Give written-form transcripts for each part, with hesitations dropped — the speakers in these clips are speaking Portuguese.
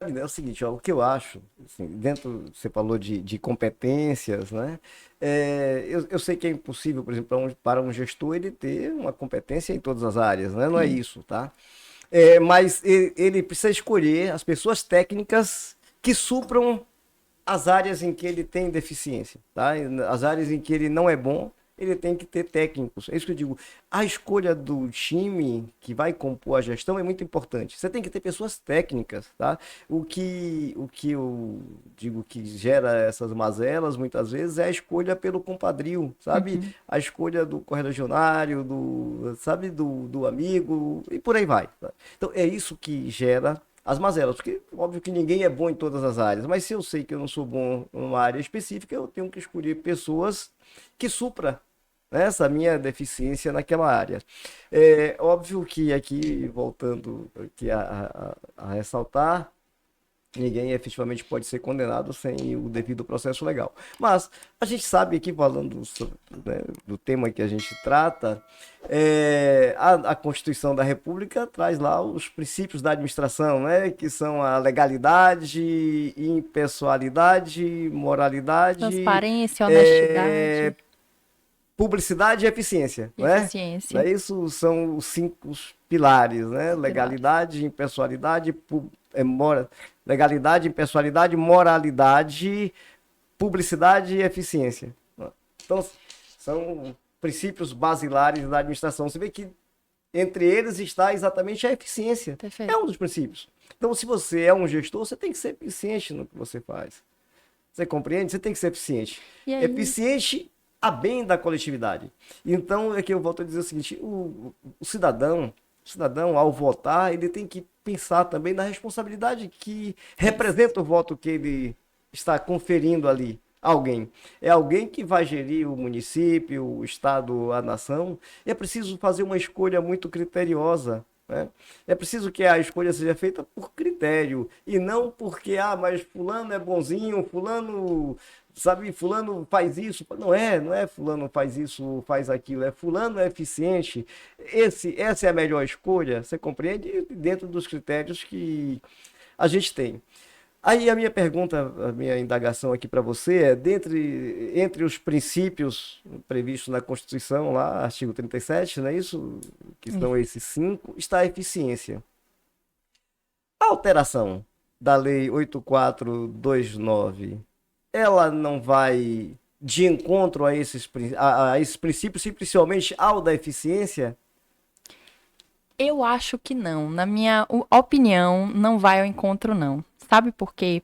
É o seguinte, ó, o que eu acho, assim, dentro, você falou de competências, né? Eu sei que é impossível, por exemplo, para um gestor ele ter uma competência em todas as áreas, né? Não é Sim. isso, tá? Mas ele precisa escolher as pessoas técnicas que supram as áreas em que ele tem deficiência, tá? As áreas em que ele não é bom, ele tem que ter técnicos. É isso que eu digo. A escolha do time que vai compor a gestão é muito importante. Você tem que ter pessoas técnicas, tá? O que eu digo que gera essas mazelas muitas vezes é a escolha pelo compadrio, sabe? Uhum. A escolha do correligionário, sabe, do amigo e por aí vai. Tá? Então é isso que gera as mazelas, porque óbvio que ninguém é bom em todas as áreas, mas se eu sei que eu não sou bom em uma área específica, eu tenho que escolher pessoas que supra, né, essa minha deficiência naquela área. É óbvio que aqui, voltando aqui a ressaltar, ninguém efetivamente pode ser condenado sem o devido processo legal. Mas a gente sabe aqui, falando né, do tema que a gente trata, a Constituição da República traz lá os princípios da administração, né, que são a legalidade, impessoalidade, moralidade, Transparência, é, honestidade publicidade e eficiência, e né? eficiência. Daí isso são os cinco pilares, né? Os pilares. Legalidade, impessoalidade, legalidade, impessoalidade, moralidade, publicidade e eficiência. Então, são princípios basilares da administração. Você vê que entre eles está exatamente a eficiência. É Perfeito. um dos princípios. Então, se você é um gestor, você tem que ser eficiente no que você faz. Você compreende? Você tem que ser eficiente. E aí, Eficiente a bem da coletividade. Então, é que eu volto a dizer o seguinte: o cidadão, ao votar, ele tem que pensar também na responsabilidade que isso. representa o voto que ele está conferindo ali a alguém. É alguém que vai gerir o município, o estado, a nação. E é preciso fazer uma escolha muito criteriosa. Né? É preciso que a escolha seja feita por critério e não porque, mas fulano é bonzinho, fulano, sabe, fulano faz isso. Não é fulano faz isso, faz aquilo, é fulano é eficiente. Essa é a melhor escolha, você compreende? Dentro dos critérios que a gente tem. Aí a minha pergunta, a minha indagação aqui para você é, entre os princípios previstos na Constituição, lá, artigo 37, não é isso? Que são Isso. esses cinco, está a eficiência. A alteração da Lei 8429, ela não vai de encontro a esses princípios, principalmente ao da eficiência? Eu acho que não. Na minha opinião, não vai ao encontro, não. Sabe por quê?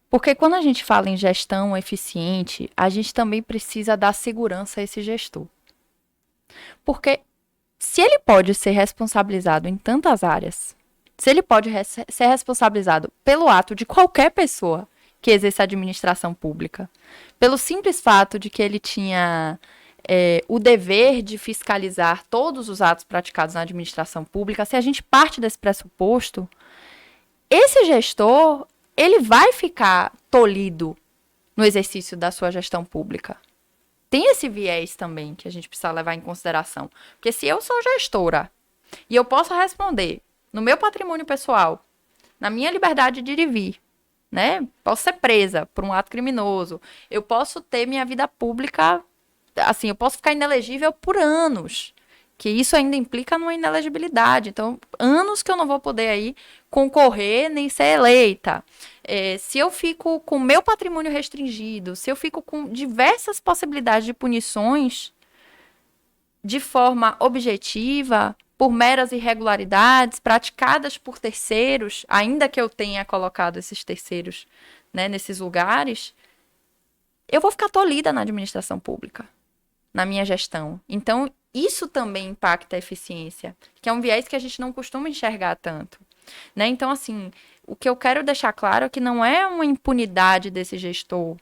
Porque quando a gente fala em gestão eficiente, a gente também precisa dar segurança a esse gestor. Porque se ele pode ser responsabilizado em tantas áreas, se ele pode ser responsabilizado pelo ato de qualquer pessoa que exerça a administração pública, pelo simples fato de que ele tinha o dever de fiscalizar todos os atos praticados na administração pública, se a gente parte desse pressuposto, esse gestor ele vai ficar tolhido no exercício da sua gestão pública. Tem esse viés também que a gente precisa levar em consideração. Porque se eu sou gestora e eu posso responder no meu patrimônio pessoal, na minha liberdade de ir e vir, né? Posso ser presa por um ato criminoso. Eu posso ter minha vida pública, assim, eu posso ficar inelegível por anos. Que isso ainda implica numa inelegibilidade. Então, anos que eu não vou poder aí concorrer nem ser eleita. Se eu fico com meu patrimônio restringido, se eu fico com diversas possibilidades de punições de forma objetiva, por meras irregularidades praticadas por terceiros, ainda que eu tenha colocado esses terceiros, né, nesses lugares, eu vou ficar tolhida na administração pública, na minha gestão. Então, isso também impacta a eficiência, que é um viés que a gente não costuma enxergar tanto. Né? Então, assim, o que eu quero deixar claro é que não é uma impunidade desse gestor.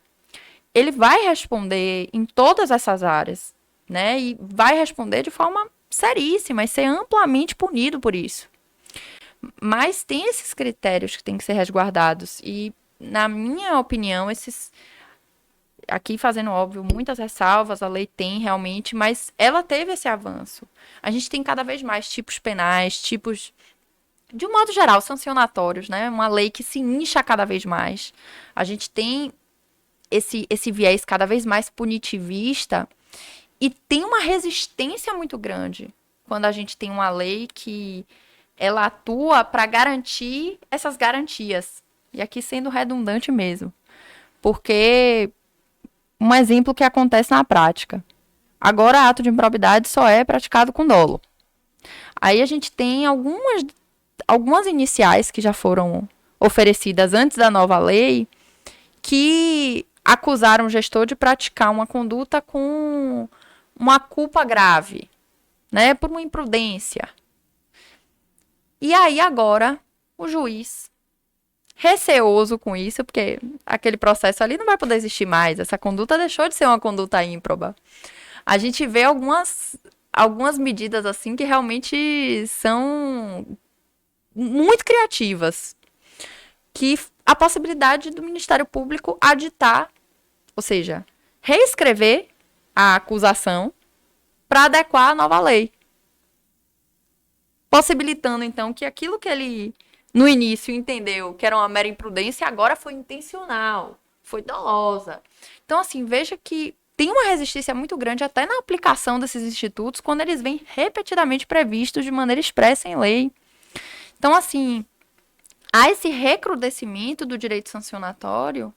Ele vai responder em todas essas áreas, né? E vai responder de forma seríssima e ser amplamente punido por isso. Mas tem esses critérios que têm que ser resguardados. E, na minha opinião, esses. Aqui fazendo óbvio, muitas ressalvas, a lei tem realmente, mas ela teve esse avanço. A gente tem cada vez mais tipos penais, tipos de um modo geral, sancionatórios, né? Uma lei que se incha cada vez mais. A gente tem esse viés cada vez mais punitivista e tem uma resistência muito grande quando a gente tem uma lei que ela atua para garantir essas garantias. E aqui sendo redundante mesmo. Porque um exemplo que acontece na prática. Agora, ato de improbidade só é praticado com dolo. Aí a gente tem algumas iniciais que já foram oferecidas antes da nova lei que acusaram o gestor de praticar uma conduta com uma culpa grave, né, por uma imprudência. E aí agora o juiz, receoso com isso, porque aquele processo ali não vai poder existir mais, essa conduta deixou de ser uma conduta ímproba. A gente vê algumas medidas assim que realmente são muito criativas, que a possibilidade do Ministério Público aditar, ou seja, reescrever a acusação para adequar a nova lei. Possibilitando, então, que aquilo que ele, no início, entendeu que era uma mera imprudência, agora foi intencional, foi dolosa. Então, assim, veja que tem uma resistência muito grande até na aplicação desses institutos quando eles vêm repetidamente previstos de maneira expressa em lei. Então, assim, há esse recrudescimento do direito sancionatório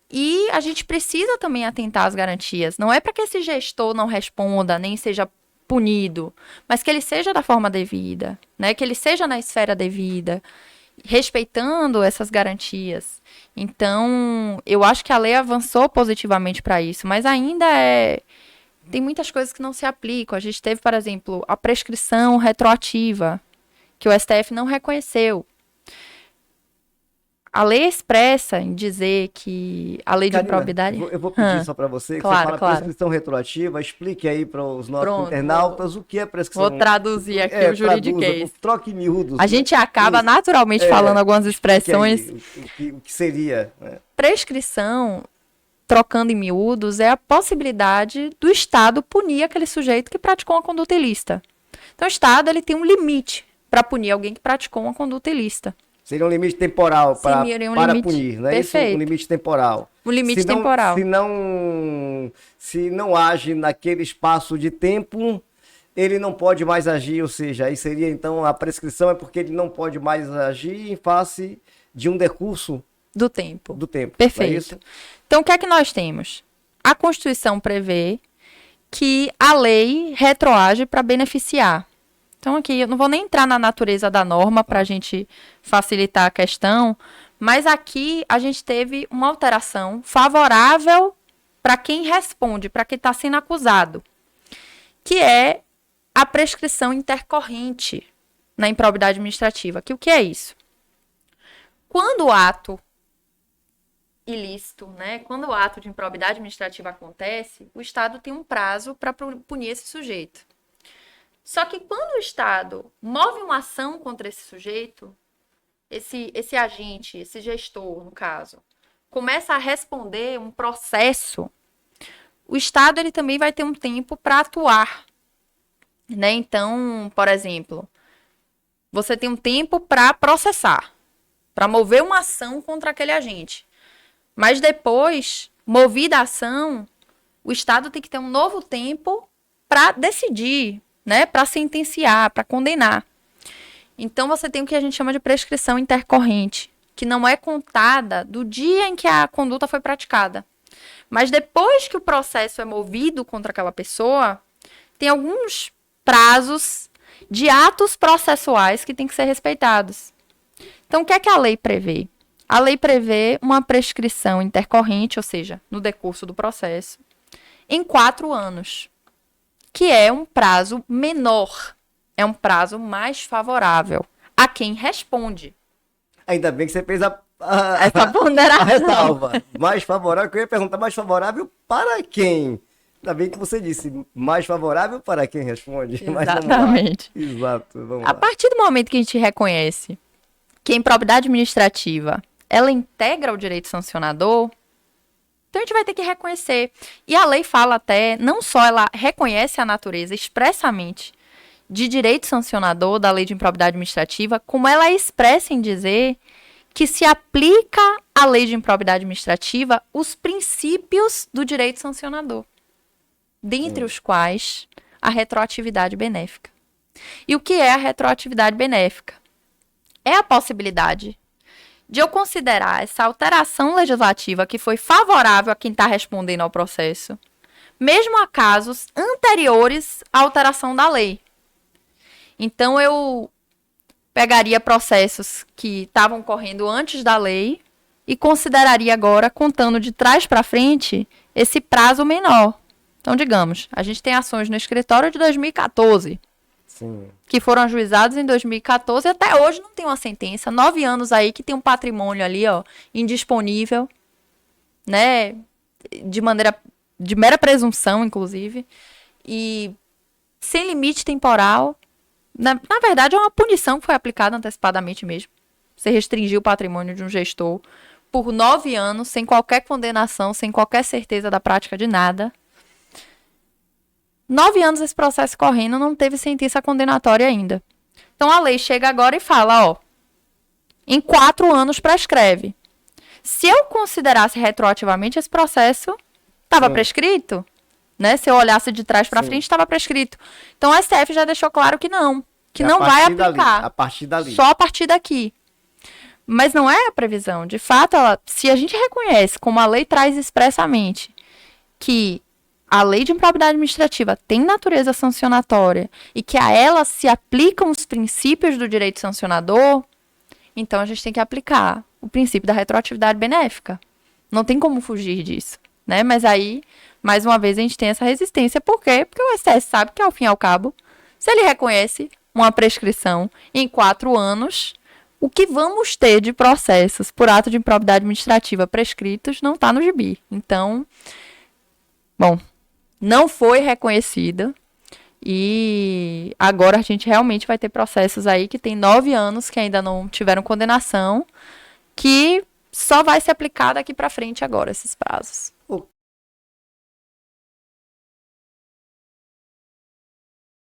e a gente precisa também atentar às garantias. Não é para que esse gestor não responda, nem seja punido, mas que ele seja da forma devida, né? Que ele seja na esfera devida, respeitando essas garantias. Então, eu acho que a lei avançou positivamente para isso, mas ainda tem muitas coisas que não se aplicam. A gente teve, por exemplo, a prescrição retroativa, que o STF não reconheceu. A lei expressa em dizer que a lei de improbidade... Eu vou pedir só para você, que claro, você fala prescrição retroativa, explique aí para os nossos Pronto, internautas o que é prescrição. Vou traduzir aqui o juridiquês. Troque miúdos. A gente acaba naturalmente falando algumas expressões. O que seria? Né? Prescrição, trocando em miúdos, é a possibilidade do Estado punir aquele sujeito que praticou uma conduta ilícita. Então o Estado ele tem um limite para punir alguém que praticou uma conduta ilícita. Seria um limite temporal para punir, não é Perfeito. isso? Um limite temporal. Um limite temporal. Se não age naquele espaço de tempo, ele não pode mais agir, ou seja, aí seria então a prescrição é porque ele não pode mais agir em face de um decurso do tempo. Perfeito. É isso? Então o que é que nós temos? A Constituição prevê que a lei retroage para beneficiar. Então, aqui, eu não vou nem entrar na natureza da norma para a gente facilitar a questão, mas aqui a gente teve uma alteração favorável para quem responde, para quem está sendo acusado, que é a prescrição intercorrente na improbidade administrativa. Que o que é isso? Quando o ato ilícito, né, quando o ato de improbidade administrativa acontece, o Estado tem um prazo para punir esse sujeito. Só que quando o Estado move uma ação contra esse sujeito, esse agente, esse gestor, no caso, começa a responder um processo, o Estado ele também vai ter um tempo para atuar. Né? Então, por exemplo, você tem um tempo para processar, para mover uma ação contra aquele agente. Mas depois, movida a ação, o Estado tem que ter um novo tempo para decidir, né, para sentenciar, para condenar. Então, você tem o que a gente chama de prescrição intercorrente, que não é contada do dia em que a conduta foi praticada. Mas depois que o processo é movido contra aquela pessoa, tem alguns prazos de atos processuais que têm que ser respeitados. Então, o que é que a lei prevê? A lei prevê uma prescrição intercorrente, ou seja, no decurso do processo, em 4 anos. Que é um prazo menor, é um prazo mais favorável a quem responde. Ainda bem que você fez essa ponderação. A ressalva. Mais favorável, que eu ia perguntar, mais favorável para quem? Ainda bem que você disse, mais favorável para quem responde. Exatamente. Exato, vamos lá. A partir do momento que a gente reconhece que a improbidade administrativa, ela integra o direito sancionador, então a gente vai ter que reconhecer. E a lei fala até, não só ela reconhece a natureza expressamente de direito sancionador da lei de improbidade administrativa, como ela é expressa em dizer que se aplica à lei de improbidade administrativa os princípios do direito sancionador, dentre os quais a retroatividade benéfica. E o que é a retroatividade benéfica? É a possibilidade de eu considerar essa alteração legislativa que foi favorável a quem está respondendo ao processo, mesmo a casos anteriores à alteração da lei. Então, eu pegaria processos que estavam correndo antes da lei e consideraria agora, contando de trás para frente, esse prazo menor. Então, digamos, a gente tem ações no escritório de 2014, Sim. que foram ajuizados em 2014 e até hoje não tem uma sentença. 9 anos aí que tem um patrimônio ali, ó, indisponível, né, de mera presunção, inclusive, e sem limite temporal. Na verdade, é uma punição que foi aplicada antecipadamente mesmo. Você restringiu o patrimônio de um gestor por 9 anos, sem qualquer condenação, sem qualquer certeza da prática de nada. 9 anos esse processo correndo, não teve sentença condenatória ainda. Então, a lei chega agora e fala, ó, em 4 anos prescreve. Se eu considerasse retroativamente esse processo, estava prescrito, né? Se eu olhasse de trás para frente, estava prescrito. Então, o STF já deixou claro que não vai aplicar. A partir dali. Só a partir daqui. Mas não é a previsão. De fato, se a gente reconhece, como a lei traz expressamente, que a lei de improbidade administrativa tem natureza sancionatória e que a ela se aplicam os princípios do direito sancionador, então a gente tem que aplicar o princípio da retroatividade benéfica. Não tem como fugir disso, né? Mas aí, mais uma vez, a gente tem essa resistência. Por quê? Porque o STF sabe que, ao fim e ao cabo, se ele reconhece uma prescrição em 4 anos, o que vamos ter de processos por ato de improbidade administrativa prescritos não está no gibi. Então, bom, não foi reconhecida e agora a gente realmente vai ter processos aí que tem 9 anos que ainda não tiveram condenação, que só vai se aplicar daqui para frente agora, esses prazos. Ô,